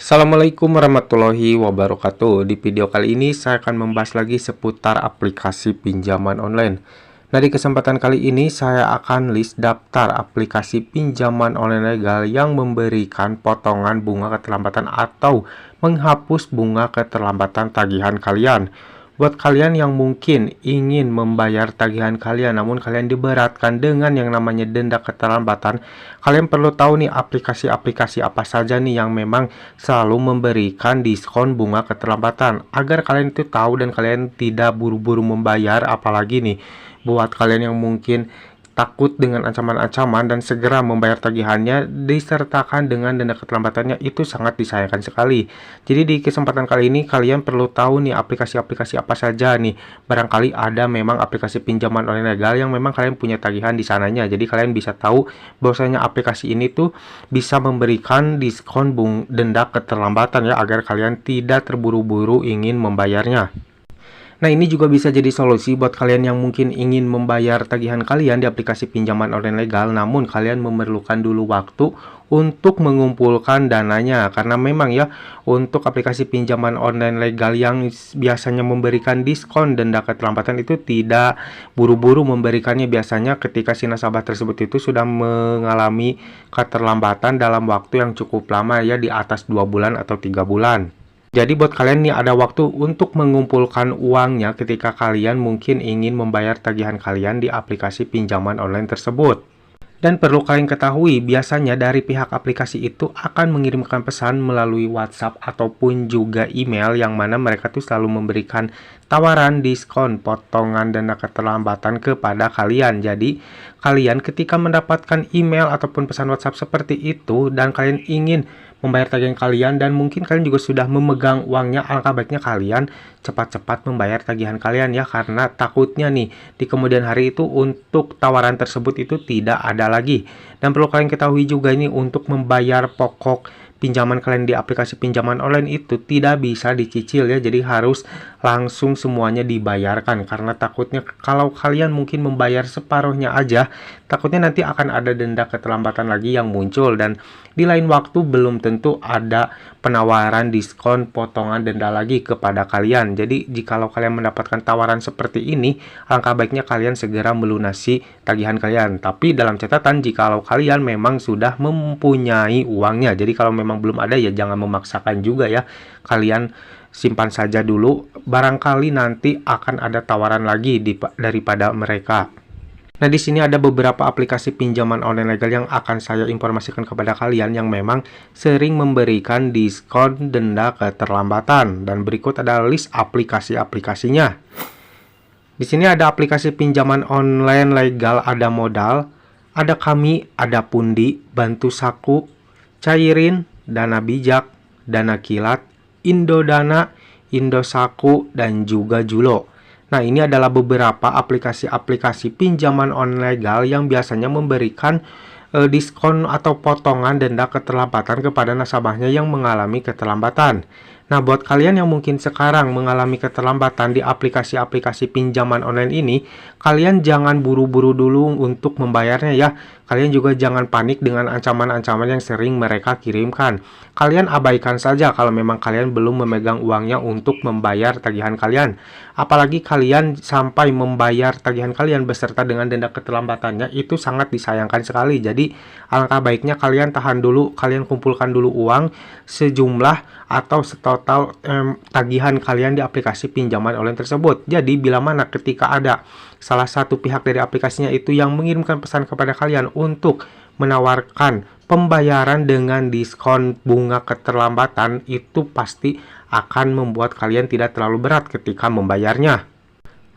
Assalamualaikum warahmatullahi wabarakatuh. Di video kali ini saya akan membahas lagi seputar aplikasi pinjaman online. Nah, di kesempatan kali ini saya akan list daftar aplikasi pinjaman online legal yang memberikan potongan bunga keterlambatan atau menghapus bunga keterlambatan tagihan kalian. Buat kalian yang mungkin ingin membayar tagihan kalian namun kalian diberatkan dengan yang namanya denda keterlambatan, kalian perlu tahu nih aplikasi-aplikasi apa saja nih yang memang selalu memberikan diskon bunga keterlambatan agar kalian itu tahu dan kalian tidak buru-buru membayar. Apalagi nih buat kalian yang mungkin takut dengan ancaman-ancaman dan segera membayar tagihannya disertakan dengan denda keterlambatannya, itu sangat disayangkan sekali. Jadi di kesempatan kali ini kalian perlu tahu nih aplikasi-aplikasi apa saja nih. Barangkali ada memang aplikasi pinjaman online legal yang memang kalian punya tagihan di sananya. Jadi kalian bisa tahu bahwasanya aplikasi ini tuh bisa memberikan diskon denda keterlambatan ya, agar kalian tidak terburu-buru ingin membayarnya. Nah, ini juga bisa jadi solusi buat kalian yang mungkin ingin membayar tagihan kalian di aplikasi pinjaman online legal, namun kalian memerlukan dulu waktu untuk mengumpulkan dananya. Karena memang ya, untuk aplikasi pinjaman online legal yang biasanya memberikan diskon denda keterlambatan itu tidak buru-buru memberikannya. Biasanya ketika si nasabah tersebut itu sudah mengalami keterlambatan dalam waktu yang cukup lama ya, di atas 2 bulan atau 3 bulan. Jadi buat kalian nih ada waktu untuk mengumpulkan uangnya ketika kalian mungkin ingin membayar tagihan kalian di aplikasi pinjaman online tersebut. Dan perlu kalian ketahui, biasanya dari pihak aplikasi itu akan mengirimkan pesan melalui WhatsApp ataupun juga email yang mana mereka tuh selalu memberikan tawaran diskon potongan dana keterlambatan kepada kalian. Jadi kalian ketika mendapatkan email ataupun pesan WhatsApp seperti itu dan kalian ingin membayar tagihan kalian dan mungkin kalian juga sudah memegang uangnya, alangkah baiknya kalian cepat-cepat membayar tagihan kalian ya, karena takutnya nih di kemudian hari itu untuk tawaran tersebut itu tidak ada lagi. Dan perlu kalian ketahui juga ini, untuk membayar pokok pinjaman kalian di aplikasi pinjaman online itu tidak bisa dicicil ya, jadi harus langsung semuanya dibayarkan, karena takutnya kalau kalian mungkin membayar separuhnya aja, takutnya nanti akan ada denda keterlambatan lagi yang muncul dan di lain waktu belum tentu ada penawaran diskon potongan denda lagi kepada kalian. Jadi jikalau kalian mendapatkan tawaran seperti ini, alangkah baiknya kalian segera melunasi tagihan kalian. Tapi dalam catatan, jikalau kalian memang sudah mempunyai uangnya. Jadi kalau memang belum ada ya jangan memaksakan juga ya. Kalian simpan saja dulu, barangkali nanti akan ada tawaran lagi daripada mereka. Nah, di sini ada beberapa aplikasi pinjaman online legal yang akan saya informasikan kepada kalian yang memang sering memberikan diskon denda keterlambatan, dan berikut adalah list aplikasi-aplikasinya. Di sini ada aplikasi pinjaman online legal, ada Modal, ada Kami, ada Pundi, Bantu Saku, Cairin, Dana Bijak, Dana Kilat, Indodana, Indosaku, dan juga Julo. Nah, ini adalah beberapa aplikasi-aplikasi pinjaman online legal yang biasanya memberikan diskon atau potongan denda keterlambatan kepada nasabahnya yang mengalami keterlambatan. Nah, buat kalian yang mungkin sekarang mengalami keterlambatan di aplikasi-aplikasi pinjaman online ini, kalian jangan buru-buru dulu untuk membayarnya ya. Kalian juga jangan panik dengan ancaman-ancaman yang sering mereka kirimkan. Kalian abaikan saja kalau memang kalian belum memegang uangnya untuk membayar tagihan kalian. Apalagi kalian sampai membayar tagihan kalian beserta dengan denda keterlambatannya, itu sangat disayangkan sekali. Jadi alangkah baiknya kalian tahan dulu, kalian kumpulkan dulu uang sejumlah atau setotal tagihan kalian di aplikasi pinjaman online tersebut. Jadi bila mana ketika ada salah satu pihak dari aplikasinya itu yang mengirimkan pesan kepada kalian untuk menawarkan pembayaran dengan diskon bunga keterlambatan, itu pasti akan membuat kalian tidak terlalu berat ketika membayarnya.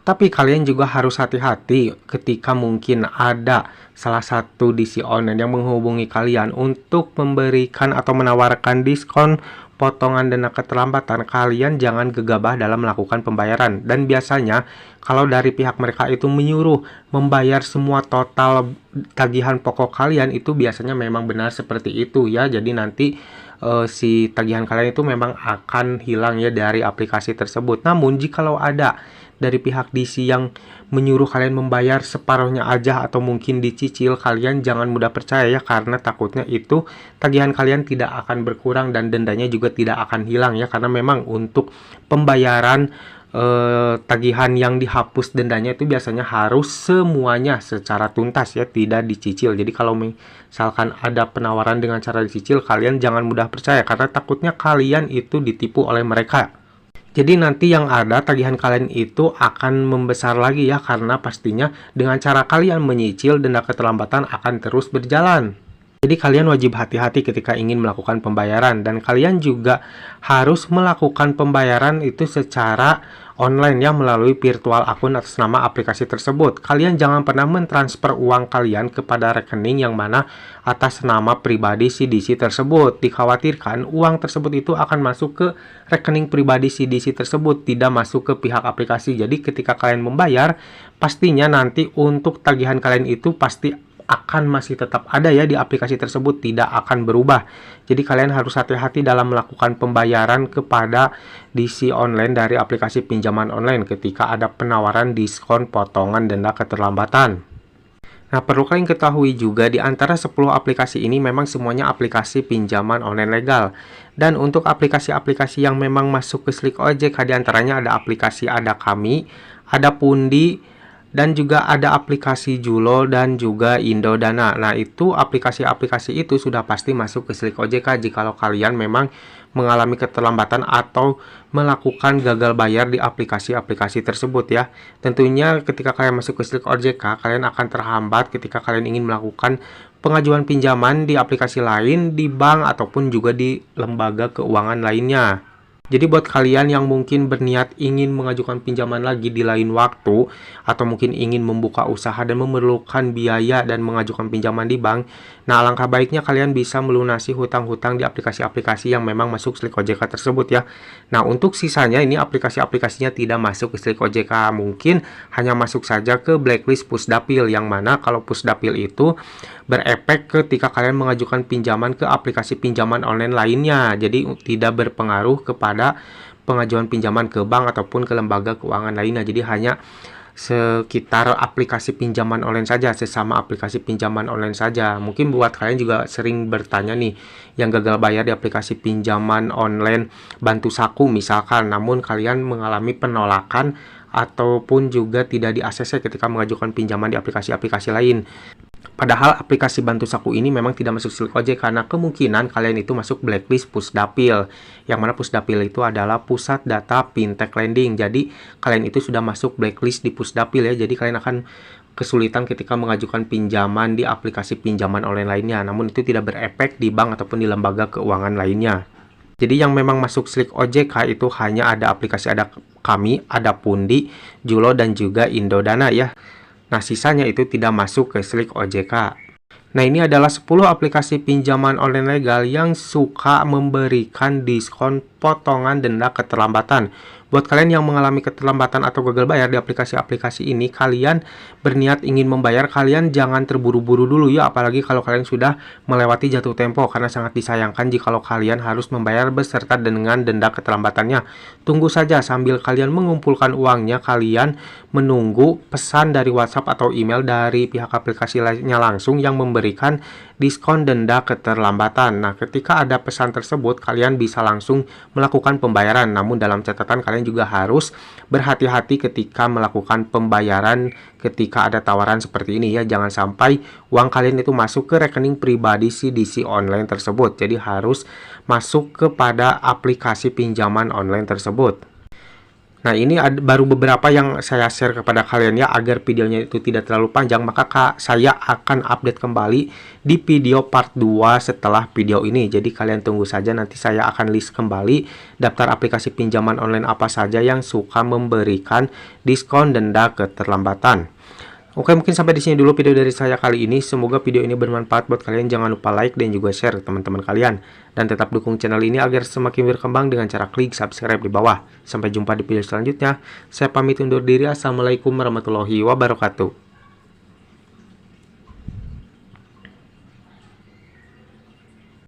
Tapi kalian juga harus hati-hati ketika mungkin ada salah satu DC online yang menghubungi kalian untuk memberikan atau menawarkan diskon potongan dana keterlambatan. Kalian jangan gegabah dalam melakukan pembayaran. Dan biasanya kalau dari pihak mereka itu menyuruh membayar semua total tagihan pokok kalian, itu biasanya memang benar seperti itu ya. Jadi nanti si tagihan kalian itu memang akan hilang ya dari aplikasi tersebut. Namun jikalau ada dari pihak DC yang menyuruh kalian membayar separuhnya aja atau mungkin dicicil, kalian jangan mudah percaya ya, karena takutnya itu tagihan kalian tidak akan berkurang dan dendanya juga tidak akan hilang ya, karena memang untuk pembayaran tagihan yang dihapus dendanya itu biasanya harus semuanya secara tuntas ya, tidak dicicil. Jadi kalau misalkan ada penawaran dengan cara dicicil, kalian jangan mudah percaya karena takutnya kalian itu ditipu oleh mereka. Jadi nanti yang ada tagihan kalian itu akan membesar lagi ya, karena pastinya dengan cara kalian menyicil, denda keterlambatan akan terus berjalan. Jadi kalian wajib hati-hati ketika ingin melakukan pembayaran, dan kalian juga harus melakukan pembayaran itu secara online ya, melalui virtual akun atas nama aplikasi tersebut. Kalian jangan pernah mentransfer uang kalian kepada rekening yang mana atas nama pribadi si DC tersebut. Dikhawatirkan uang tersebut itu akan masuk ke rekening pribadi si DC tersebut, tidak masuk ke pihak aplikasi. Jadi ketika kalian membayar, pastinya nanti untuk tagihan kalian itu pasti akan masih tetap ada ya di aplikasi tersebut, tidak akan berubah. Jadi kalian harus hati-hati dalam melakukan pembayaran kepada DC online dari aplikasi pinjaman online ketika ada penawaran diskon potongan denda keterlambatan. Nah, perlu kalian ketahui juga di antara 10 aplikasi ini memang semuanya aplikasi pinjaman online legal. Dan untuk aplikasi-aplikasi yang memang masuk ke Slik OJK, di antaranya ada aplikasi Ada Kami, ada Pundi, dan juga ada aplikasi Julo dan juga Indodana. Nah, itu aplikasi-aplikasi itu sudah pasti masuk ke Slik OJK jikalau kalian memang mengalami keterlambatan atau melakukan gagal bayar di aplikasi-aplikasi tersebut ya. Tentunya ketika kalian masuk ke Slik OJK, kalian akan terhambat ketika kalian ingin melakukan pengajuan pinjaman di aplikasi lain, di bank ataupun juga di lembaga keuangan lainnya. Jadi buat kalian yang mungkin berniat ingin mengajukan pinjaman lagi di lain waktu, atau mungkin ingin membuka usaha dan memerlukan biaya dan mengajukan pinjaman di bank, nah alangkah baiknya kalian bisa melunasi hutang-hutang di aplikasi-aplikasi yang memang masuk Slik OJK tersebut ya. Nah, untuk sisanya ini aplikasi-aplikasinya tidak masuk ke Slik OJK, mungkin hanya masuk saja ke blacklist Pusdapil, yang mana kalau Pusdapil itu berefek ketika kalian mengajukan pinjaman ke aplikasi pinjaman online lainnya. Jadi tidak berpengaruh kepada pengajuan pinjaman ke bank ataupun ke lembaga keuangan lainnya. Jadi hanya sekitar aplikasi pinjaman online saja, sesama aplikasi pinjaman online saja. Mungkin buat kalian juga sering bertanya nih, yang gagal bayar di aplikasi pinjaman online Bantu Saku misalkan, namun kalian mengalami penolakan ataupun juga tidak di ACC ketika mengajukan pinjaman di aplikasi-aplikasi lain. Padahal aplikasi Bantu Saku ini memang tidak masuk Slik OJK karena kemungkinan kalian itu masuk blacklist Pusdapil, yang mana Pusdapil itu adalah Pusat Data Fintech Lending. Jadi kalian itu sudah masuk blacklist di Pusdapil ya, jadi kalian akan kesulitan ketika mengajukan pinjaman di aplikasi pinjaman online lainnya, namun itu tidak berefek di bank ataupun di lembaga keuangan lainnya. Jadi yang memang masuk Slik OJK itu hanya ada aplikasi Ada Kami, ada Pundi, Julo, dan juga Indodana ya. Nah, sisanya itu tidak masuk ke Slik OJK. Nah, ini adalah 10 aplikasi pinjaman online legal yang suka memberikan diskon potongan denda keterlambatan. Buat kalian yang mengalami keterlambatan atau gagal bayar di aplikasi-aplikasi ini, kalian berniat ingin membayar, kalian jangan terburu-buru dulu ya, apalagi kalau kalian sudah melewati jatuh tempo, karena sangat disayangkan jikalau kalian harus membayar beserta dengan denda keterlambatannya. Tunggu saja sambil kalian mengumpulkan uangnya, kalian menunggu pesan dari WhatsApp atau email dari pihak aplikasi lainnya langsung yang memberikan diskon denda keterlambatan. Nah, ketika ada pesan tersebut, kalian bisa langsung melakukan pembayaran. Namun dalam catatan, kalian juga harus berhati-hati ketika melakukan pembayaran ketika ada tawaran seperti ini ya. Jangan sampai uang kalian itu masuk ke rekening pribadi si DC online tersebut. Jadi harus masuk kepada aplikasi pinjaman online tersebut. Nah, ini baru beberapa yang saya share kepada kalian ya, agar videonya itu tidak terlalu panjang, maka saya akan update kembali di video part 2 setelah video ini. Jadi kalian tunggu saja, nanti saya akan list kembali daftar aplikasi pinjaman online apa saja yang suka memberikan diskon denda keterlambatan. Oke, mungkin sampai di sini dulu video dari saya kali ini. Semoga video ini bermanfaat buat kalian. Jangan lupa like dan juga share ke teman-teman kalian. Dan tetap dukung channel ini agar semakin berkembang dengan cara klik subscribe di bawah. Sampai jumpa di video selanjutnya. Saya pamit undur diri. Assalamualaikum warahmatullahi wabarakatuh.